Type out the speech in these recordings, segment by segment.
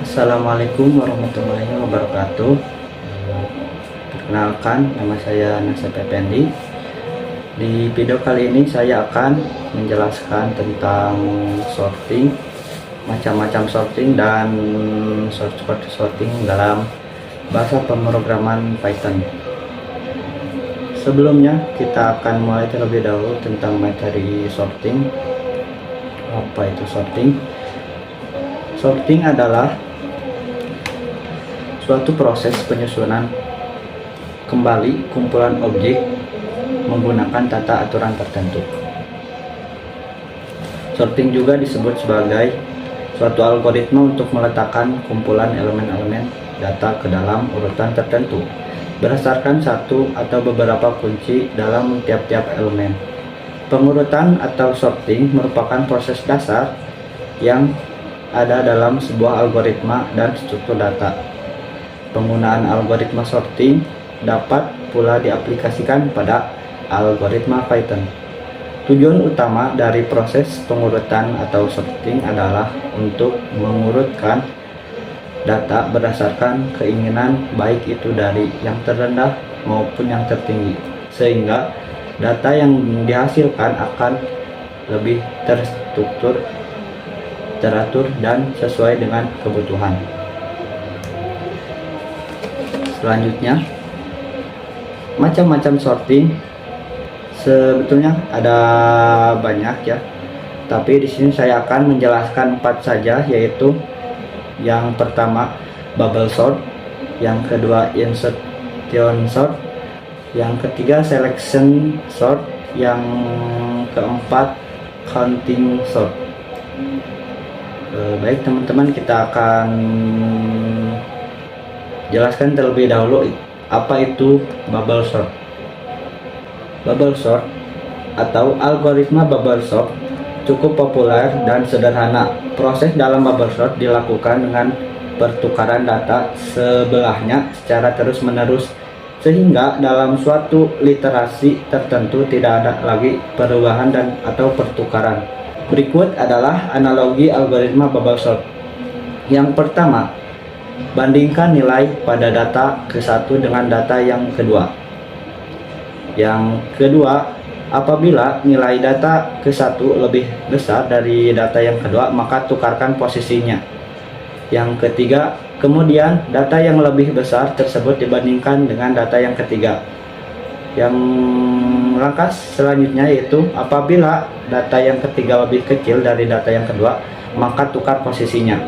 Assalamualaikum warahmatullahi wabarakatuh. Perkenalkan, nama saya Nasib Effendi. Di video kali ini saya akan menjelaskan tentang sorting, macam-macam sorting dan sorting dalam bahasa pemrograman Python. Sebelumnya kita akan mulai terlebih dahulu tentang materi sorting. Apa itu sorting? Sorting adalah suatu proses penyusunan kembali kumpulan objek menggunakan tata aturan tertentu. Sorting juga disebut sebagai suatu algoritma untuk meletakkan kumpulan elemen-elemen data ke dalam urutan tertentu berdasarkan satu atau beberapa kunci dalam tiap-tiap elemen. Pengurutan atau sorting merupakan proses dasar yang ada dalam sebuah algoritma dan struktur data. Penggunaan algoritma sorting dapat pula diaplikasikan pada algoritma Python. Tujuan utama dari proses pengurutan atau sorting adalah untuk mengurutkan data berdasarkan keinginan, baik itu dari yang terendah maupun yang tertinggi, sehingga data yang dihasilkan akan lebih terstruktur, teratur, dan sesuai dengan kebutuhan. Selanjutnya, macam-macam sorting sebetulnya ada banyak ya, tapi di sini saya akan menjelaskan 4 saja, yaitu yang pertama bubble sort, yang kedua insertion sort, yang ketiga selection sort, yang keempat counting sort. Baik teman-teman, kita akan jelaskan terlebih dahulu apa itu bubble sort. Bubble sort atau algoritma bubble sort cukup populer dan sederhana. Proses dalam bubble sort dilakukan dengan pertukaran data sebelahnya secara terus-menerus, sehingga dalam suatu literasi tertentu tidak ada lagi perubahan dan atau pertukaran. Berikut adalah analogi algoritma bubble sort. Yang pertama, bandingkan nilai pada data ke-1 dengan data yang kedua. Yang kedua, apabila nilai data ke-1 lebih besar dari data yang kedua, maka tukarkan posisinya. Yang ketiga, kemudian data yang lebih besar tersebut dibandingkan dengan data yang ketiga. Yang langkah selanjutnya yaitu apabila data yang ketiga lebih kecil dari data yang kedua, maka tukar posisinya.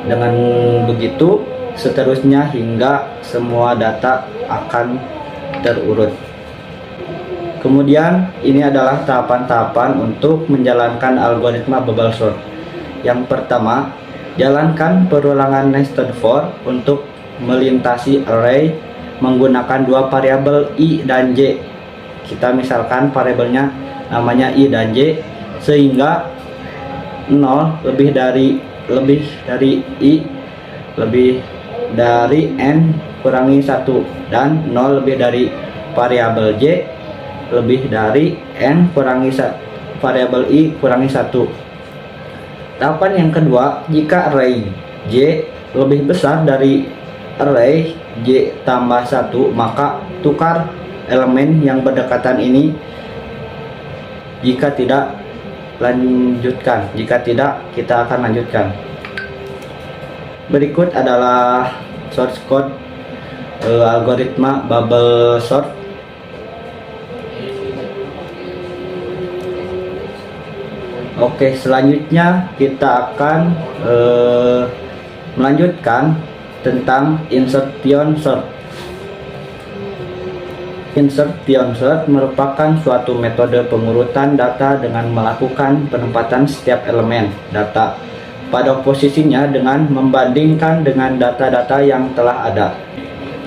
Dengan begitu seterusnya hingga semua data akan terurut. Kemudian ini adalah tahapan-tahapan untuk menjalankan algoritma bubble sort. Yang pertama, jalankan perulangan nested for untuk melintasi array menggunakan dua variabel i dan j. Kita misalkan variabelnya namanya i dan j, sehingga 0 lebih dari i lebih dari n kurangi 1, dan 0 lebih dari variabel j lebih dari n kurangi variabel i kurangi 1. Tahapan yang kedua, jika array j lebih besar dari array j tambah 1, maka tukar elemen yang berdekatan ini. Jika tidak, lanjutkan. Jika tidak, kita akan lanjutkan. Berikut adalah source code algoritma bubble sort. Oke, selanjutnya kita akan melanjutkan tentang insertion sort. Insertion sort merupakan suatu metode pengurutan data dengan melakukan penempatan setiap elemen data pada posisinya dengan membandingkan dengan data-data yang telah ada.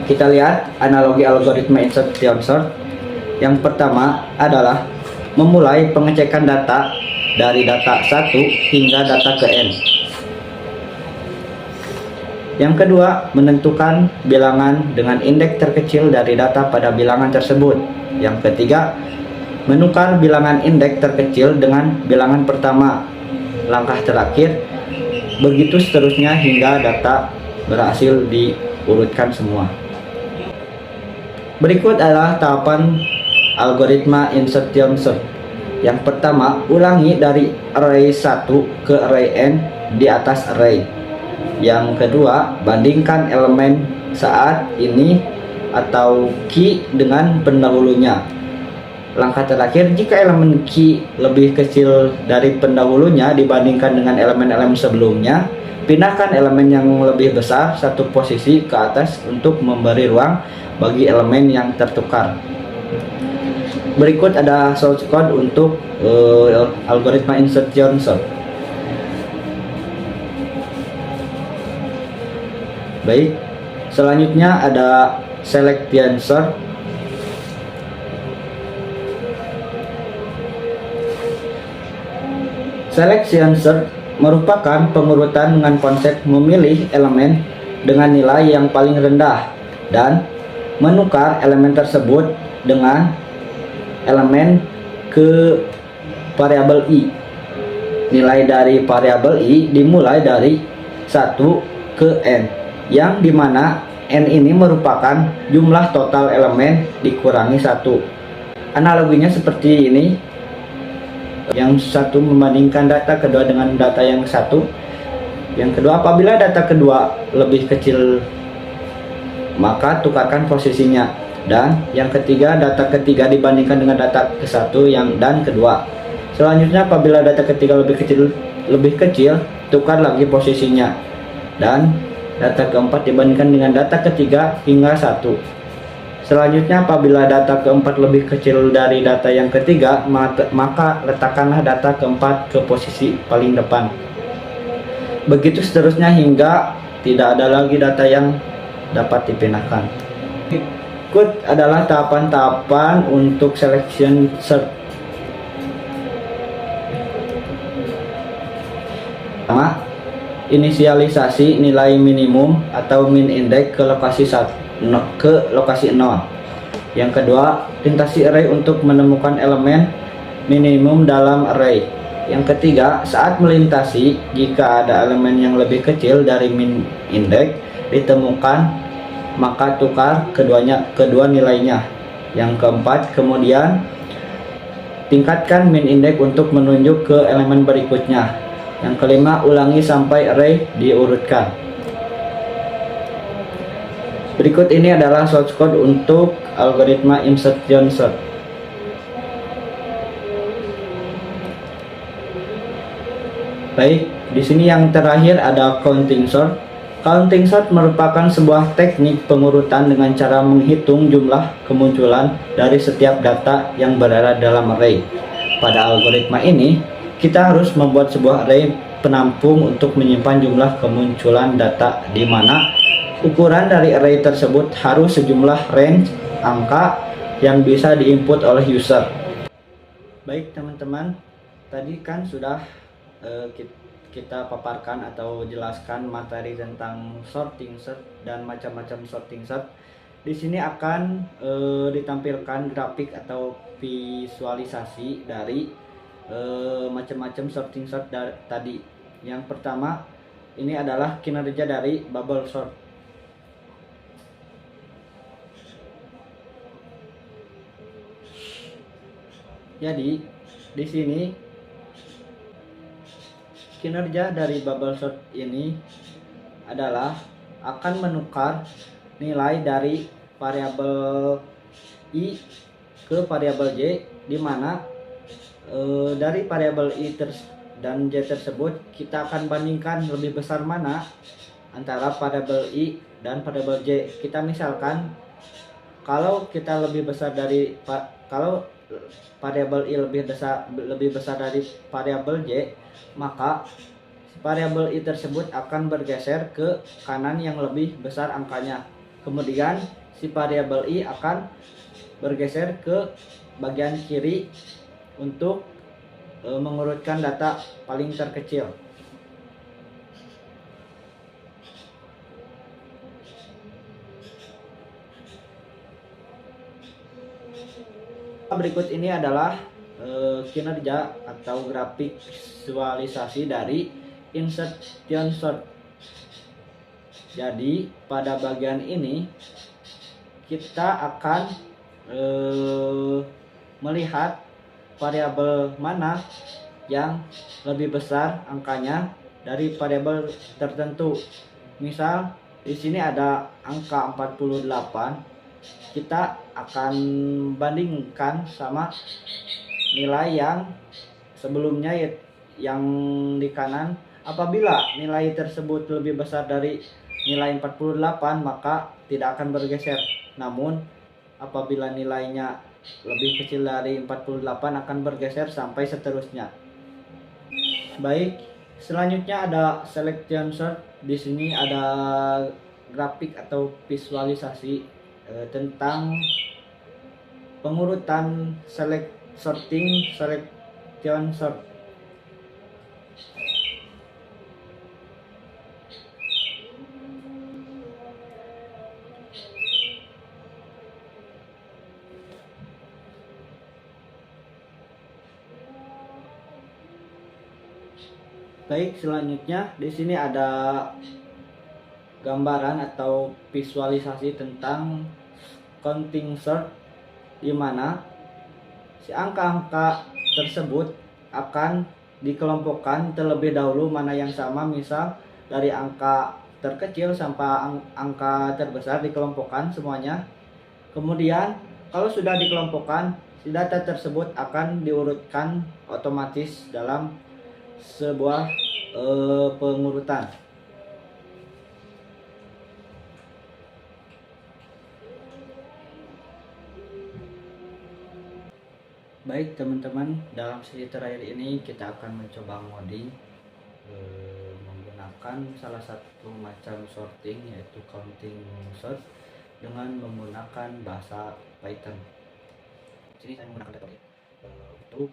Kita lihat analogi algoritma insertion sort. Yang pertama adalah memulai pengecekan data dari data 1 hingga data ke n. Yang kedua, menentukan bilangan dengan indeks terkecil dari data pada bilangan tersebut. Yang ketiga, menukar bilangan indeks terkecil dengan bilangan pertama. Langkah terakhir, Begitu seterusnya hingga data berhasil diurutkan semua. Berikut adalah tahapan algoritma insertion sort. Yang pertama, ulangi dari array 1 ke array n di atas array. Yang kedua, bandingkan elemen saat ini atau key dengan pendahulunya. Langkah terakhir, jika elemen key lebih kecil dari pendahulunya dibandingkan dengan elemen-elemen sebelumnya, pindahkan elemen yang lebih besar satu posisi ke atas untuk memberi ruang bagi elemen yang tertukar. Berikut ada source code untuk algoritma insertion sort. Baik, selanjutnya ada selection sort. Selection sort merupakan pengurutan dengan konsep memilih elemen dengan nilai yang paling rendah dan menukar elemen tersebut dengan elemen ke variabel i. Nilai dari variabel i dimulai dari 1 ke n, yang dimana n ini merupakan jumlah total elemen dikurangi 1. Analoginya seperti ini. Yang satu membandingkan data kedua dengan data yang satu. Yang kedua, apabila data kedua lebih kecil, maka tukarkan posisinya. Dan yang ketiga, data ketiga dibandingkan dengan data ke satu dan kedua. Selanjutnya, apabila data ketiga lebih kecil, tukar lagi posisinya. Dan data keempat dibandingkan dengan data ketiga hingga 1. Selanjutnya, apabila data keempat lebih kecil dari data yang ketiga, maka letakkanlah data keempat ke posisi paling depan. Begitu seterusnya hingga tidak ada lagi data yang dapat dipindahkan. Berikut adalah tahapan-tahapan untuk selection sort. Pertama, inisialisasi nilai minimum atau min index ke lokasi 0. Yang kedua, lintasi array untuk menemukan elemen minimum dalam array. Yang ketiga, saat melintasi, jika ada elemen yang lebih kecil dari min index ditemukan, maka tukar kedua nilainya. Yang keempat, kemudian tingkatkan min index untuk menunjuk ke elemen berikutnya. Yang kelima, ulangi sampai array diurutkan. Berikut ini adalah source code untuk algoritma insertion sort. Baik, di sini yang terakhir ada counting sort. Counting sort merupakan sebuah teknik pengurutan dengan cara menghitung jumlah kemunculan dari setiap data yang berada dalam array. Pada algoritma ini, kita harus membuat sebuah array penampung untuk menyimpan jumlah kemunculan data, di mana ukuran dari array tersebut harus sejumlah range angka yang bisa diinput oleh user. Baik teman-teman, tadi kan sudah kita paparkan atau jelaskan materi tentang sorting sort dan macam-macam sorting sort. Di sini akan ditampilkan grafik atau visualisasi dari macam-macam sorting sort tadi. Yang pertama, ini adalah kinerja dari bubble sort. Jadi di sini kinerja dari bubble sort ini adalah akan menukar nilai dari variabel i ke variabel j, di mana dari variabel i dan j tersebut kita akan bandingkan lebih besar mana antara variabel i dan variabel j. Kita misalkan kalau kita lebih besar dari kalau variabel i lebih besar dari variabel j, maka variabel i tersebut akan bergeser ke kanan yang lebih besar angkanya. Kemudian si variabel i akan bergeser ke bagian kiri untuk mengurutkan data paling terkecil. Berikut ini adalah kinerja atau grafik visualisasi dari insertion sort. Jadi pada bagian ini kita akan melihat variabel mana yang lebih besar angkanya dari variabel tertentu. Misal di sini ada angka 48, kita akan bandingkan sama nilai yang sebelumnya yang di kanan. Apabila nilai tersebut lebih besar dari nilai 48, maka tidak akan bergeser. Namun apabila nilainya lebih kecil dari 48 akan bergeser sampai seterusnya. Baik, selanjutnya ada selection sort. Di sini ada grafik atau visualisasi tentang pengurutan sorting selection sort. Baik, selanjutnya di sini ada gambaran atau visualisasi tentang counting sort, di mana si angka-angka tersebut akan dikelompokkan terlebih dahulu mana yang sama. Misal dari angka terkecil sampai angka terbesar dikelompokkan semuanya. Kemudian kalau sudah dikelompokkan, si data tersebut akan diurutkan otomatis dalam sebuah pengurutan. Baik teman-teman, dalam sesi terakhir ini kita akan mencoba ngoding menggunakan salah satu macam sorting, yaitu counting sort, dengan menggunakan bahasa Python. Jadi saya menggunakan metode untuk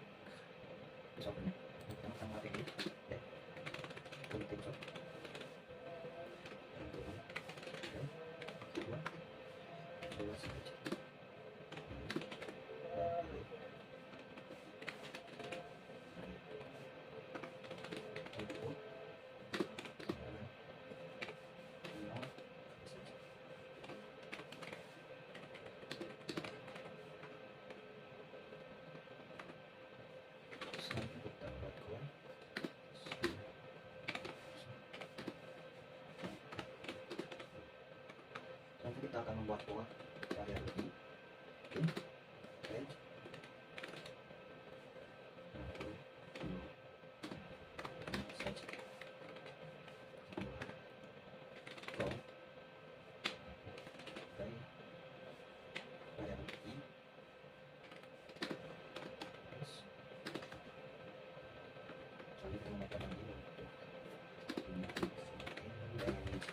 sortnya. Pertama ini ya, counting sort. Nanti kita akan membuat pola variabel i range from dari variabel i terus selanjutnya kita menggunakan ini untuk range.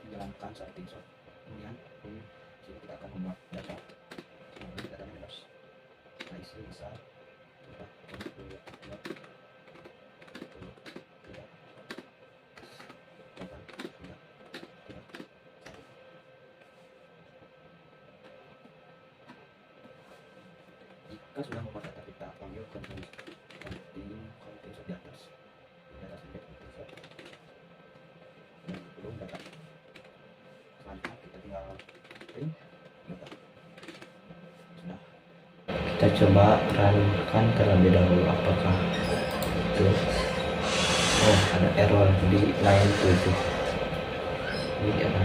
Menjalankan sorting sort. Kemudian sini kita akan membuat data. Kemudian datanya bebas. Nah, isi bisa kita jika sudah memadai kita panggil konting di atas dan belum data selanjutnya kita tinggal print data. Sudah, kita coba runkan terlebih dahulu apakah itu. Oh, ada error di line 7. Ini ada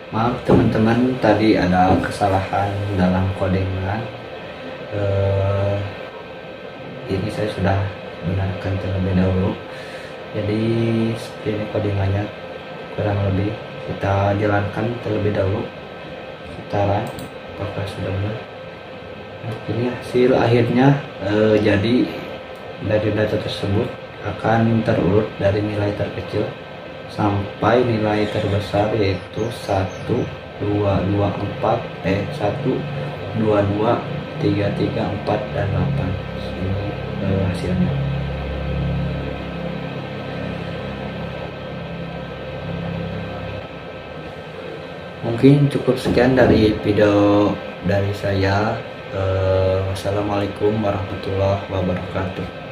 maaf teman-teman, tadi ada kesalahan dalam codingan. Ini saya sudah benarkan terlebih dahulu. Jadi seperti ini codingannya kurang lebih. Kita jalankan terlebih dahulu. Kita run apakah sudah benar. Nah, ini hasil akhirnya. Jadi dari data tersebut akan terurut dari nilai terkecil sampai nilai terbesar, yaitu 1, 2, 2, 4, 1, 2, 2, 3, 3, 4, dan 8. Ini hasilnya. Mungkin cukup sekian dari video dari saya. Wassalamualaikum warahmatullahi wabarakatuh.